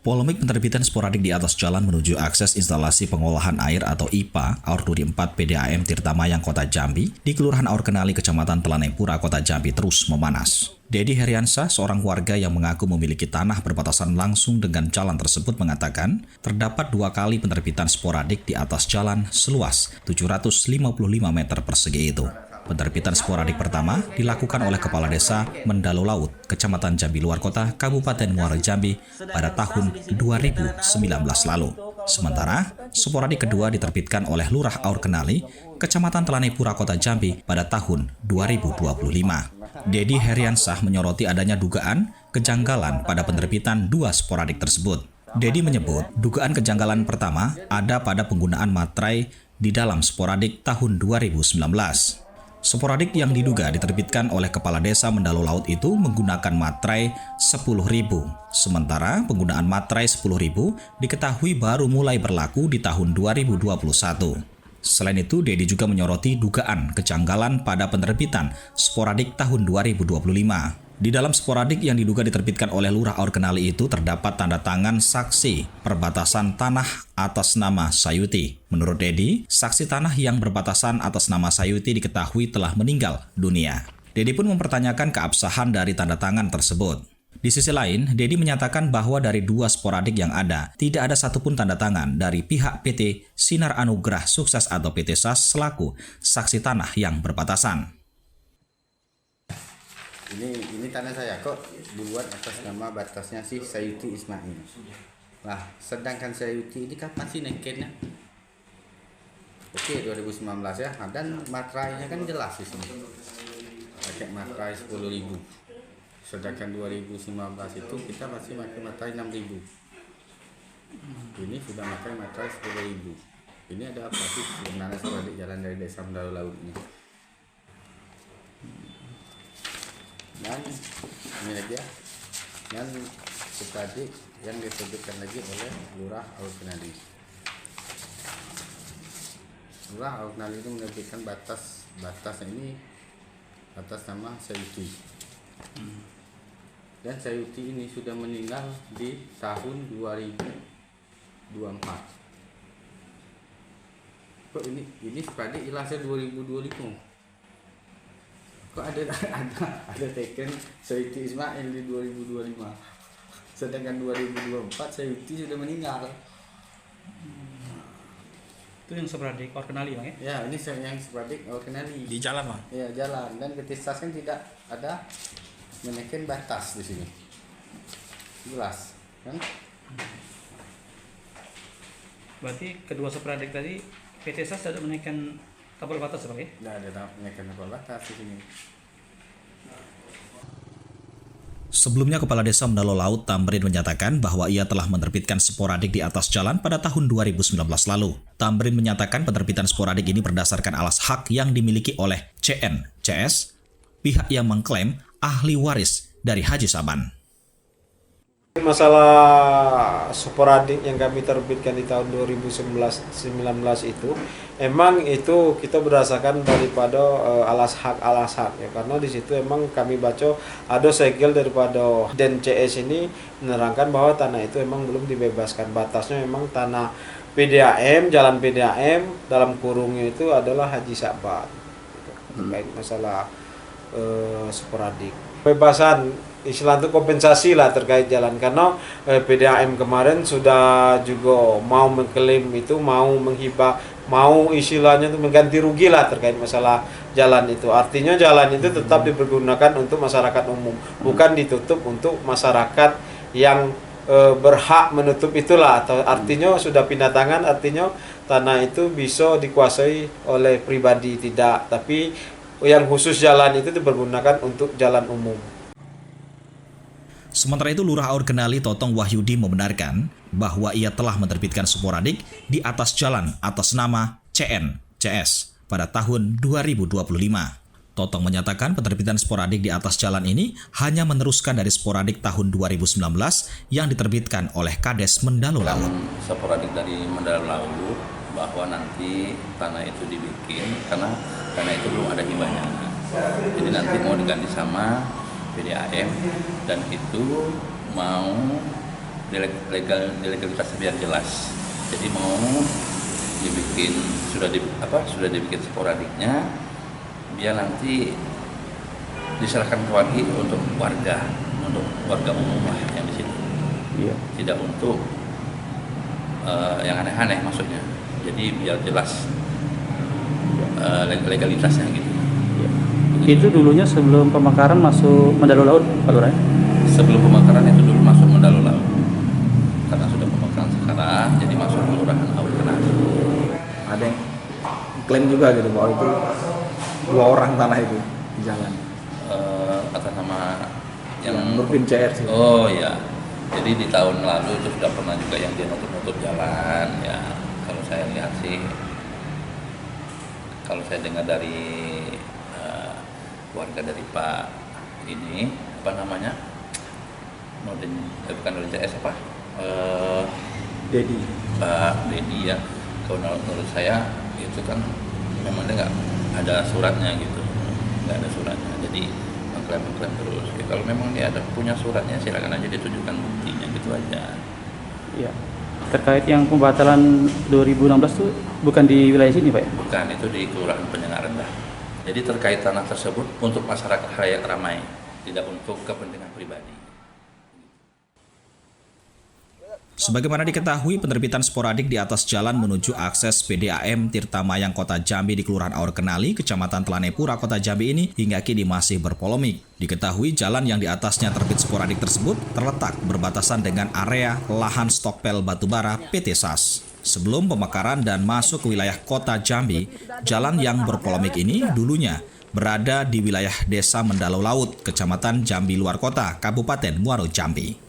Polemik penerbitan sporadik di atas jalan menuju akses instalasi pengolahan air atau IPA Aur 24 PDAM Tirtamayang Kota Jambi di Kelurahan Aur Kenali, Kecamatan Telanepura, Kota Jambi terus memanas. Dedi Heriansyah, seorang warga yang mengaku memiliki tanah berbatasan langsung dengan jalan tersebut, mengatakan terdapat 2 kali penerbitan sporadik di atas jalan seluas 755 meter persegi itu. Penerbitan sporadik pertama dilakukan oleh Kepala Desa Mendalo Laut, Kecamatan Jambi Luar Kota, Kabupaten Muara Jambi pada tahun 2019 lalu. Sementara, sporadik kedua diterbitkan oleh Lurah Aur Kenali, Kecamatan Telanepura, Kota Jambi pada tahun 2025. Dedi Heriansyah menyoroti adanya dugaan kejanggalan pada penerbitan 2 sporadik tersebut. Dedi menyebut dugaan kejanggalan pertama ada pada penggunaan materai di dalam sporadik tahun 2019. Sporadik yang diduga diterbitkan oleh Kepala Desa Mendalo Laut itu menggunakan materai 10.000. Sementara penggunaan materai 10.000 diketahui baru mulai berlaku di tahun 2021. Selain itu, Dedi juga menyoroti dugaan kejanggalan pada penerbitan sporadik tahun 2025. Di dalam sporadik yang diduga diterbitkan oleh Lurah Aur Kenali itu terdapat tanda tangan saksi perbatasan tanah atas nama Sayuti. Menurut Dedi, saksi tanah yang berbatasan atas nama Sayuti diketahui telah meninggal dunia. Dedi pun mempertanyakan keabsahan dari tanda tangan tersebut. Di sisi lain, Dedi menyatakan bahwa dari 2 sporadik yang ada, tidak ada satupun tanda tangan dari pihak PT Sinar Anugrah Sukses atau PT SAS selaku saksi tanah yang berbatasan. Ini tanah saya kok dibuat atas nama batasnya si Sayuti Ismail. Nah, sedangkan Sayuti ini kapan sih naikinnya? Oke, 2019 ya. Dan materainya kan jelas di sini. Pakai materai 10.000. Sedangkan 2019 itu kita masih pakai materai 6.000. Ini sudah pakai materai 10.000. Ini ada apa sih sebenarnya sporadik jalan dari Desa Mendalo Laut ini? Dan ini lagi ya, dan tadi yang disebutkan lagi oleh Lurah Aur Kenali. Lurah Aur Kenali itu menerbitkan batasnya ini atas nama Sayuti. Dan Sayuti ini sudah meninggal di tahun 2024. Kok ini sporadik jelasnya 2025? Kok ada teken Sayuti Ismail di 2025, sedangkan 2024 Sayuti sudah meninggal. Itu yang sporadik Aur Kenali, Bang, ya? Ya, ini yang sporadik Aur Kenali. Di jalan, Bang? Ya, jalan. Dan ketisas kan tidak ada menekan batas di sini. Jelas, kan? Berarti kedua sporadik tadi PT SAS tidak menaikkan tabel batas, Bang, ya? Tidak ada menekan tabel batas di sini. Sebelumnya, Kepala Desa Mendalo Laut Tamrin menyatakan bahwa ia telah menerbitkan sporadik di atas jalan pada tahun 2019 lalu. Tamrin menyatakan penerbitan sporadik ini berdasarkan alas hak yang dimiliki oleh CN, CS, pihak yang mengklaim ahli waris dari Haji Saban. Masalah sporadik yang kami terbitkan di tahun 2019 itu emang itu kita berdasarkan daripada alas hak ya, karena di situ emang kami baca ada segel daripada Den CS ini menerangkan bahwa tanah itu emang belum dibebaskan, batasnya memang tanah PDAM, jalan PDAM, dalam kurungnya itu adalah Haji Saban. Terkait masalah sporadik bebasan istilah itu kompensasi lah terkait jalan, karena PDAM kemarin sudah juga mau mengklaim itu, mau menghibah, mau istilahnya itu mengganti rugi lah terkait masalah jalan itu. Artinya jalan itu tetap dipergunakan untuk masyarakat umum, bukan ditutup untuk masyarakat yang berhak menutup itulah. Atau artinya sudah pindah tangan, artinya tanah itu bisa dikuasai oleh pribadi, tidak, tapi yang khusus jalan itu dipergunakan untuk jalan umum. Sementara itu, Lurah Aur Kenali Totong Wahyudi membenarkan bahwa ia telah menerbitkan sporadik di atas jalan atas nama CN, CS pada tahun 2025. Totong menyatakan penerbitan sporadik di atas jalan ini hanya meneruskan dari sporadik tahun 2019 yang diterbitkan oleh Kades Mendalo Laut. Sporadik dari Mendalo Laut bahwa nanti tanah itu dibikin karena tanah itu belum ada hibahnya. Jadi nanti mau diganti sama PDAM dan itu mau legalitasnya biar jelas. Jadi mau dibikin sudah dibikin sporadiknya biar nanti diserahkan lagi untuk warga umum lah yang di situ. Iya. Tidak untuk yang aneh-aneh maksudnya. Jadi biar jelas legalitasnya gitu. Iya. Itu dulunya sebelum pemekaran masuk Mendalu Laut, Pak Lurah? Sebelum pemekaran itu dulu masuk Mendalu Laut. Karena sudah pemekaran sekarang, jadi masuk Kelurahan Aur Kenali. Ada yang klaim juga gitu bahwa itu 2 orang tanah itu di jalan. Atas nama yang Nurdin CR sih. Oh ya, jadi di tahun lalu itu sudah pernah juga yang dia nutup jalan ya. Kalau saya lihat sih, kalau saya dengar dari warga dari Pak ini apa namanya, Nurdin, bukan Nurdin CS apa? Dedi. Pak Dedi ya. Kalau menurut saya itu kan memang dia nggak ada suratnya gitu, nggak ada suratnya. Jadi mengklaim terus. Ya, kalau memang dia ada punya suratnya silakan aja ditunjukkan buktinya gitu aja. Iya. Terkait yang pembatalan 2016 itu bukan di wilayah sini, Pak? Bukan, itu di Kelurahan Penyengat Rendah. Jadi terkait tanah tersebut untuk masyarakat khalayak ramai, tidak untuk kepentingan pribadi. Sebagaimana diketahui, penerbitan sporadik di atas jalan menuju akses PDAM Tirta Mayang Kota Jambi di Kelurahan Aur Kenali, Kecamatan Telanepura, Kota Jambi ini hingga kini masih berpolemik. Diketahui jalan yang di atasnya terbit sporadik tersebut terletak berbatasan dengan area lahan stokpel batubara PT SAS. Sebelum pemekaran dan masuk ke wilayah Kota Jambi, jalan yang berpolemik ini dulunya berada di wilayah Desa Mendalu Laut, Kecamatan Jambi Luar Kota, Kabupaten Muaro Jambi.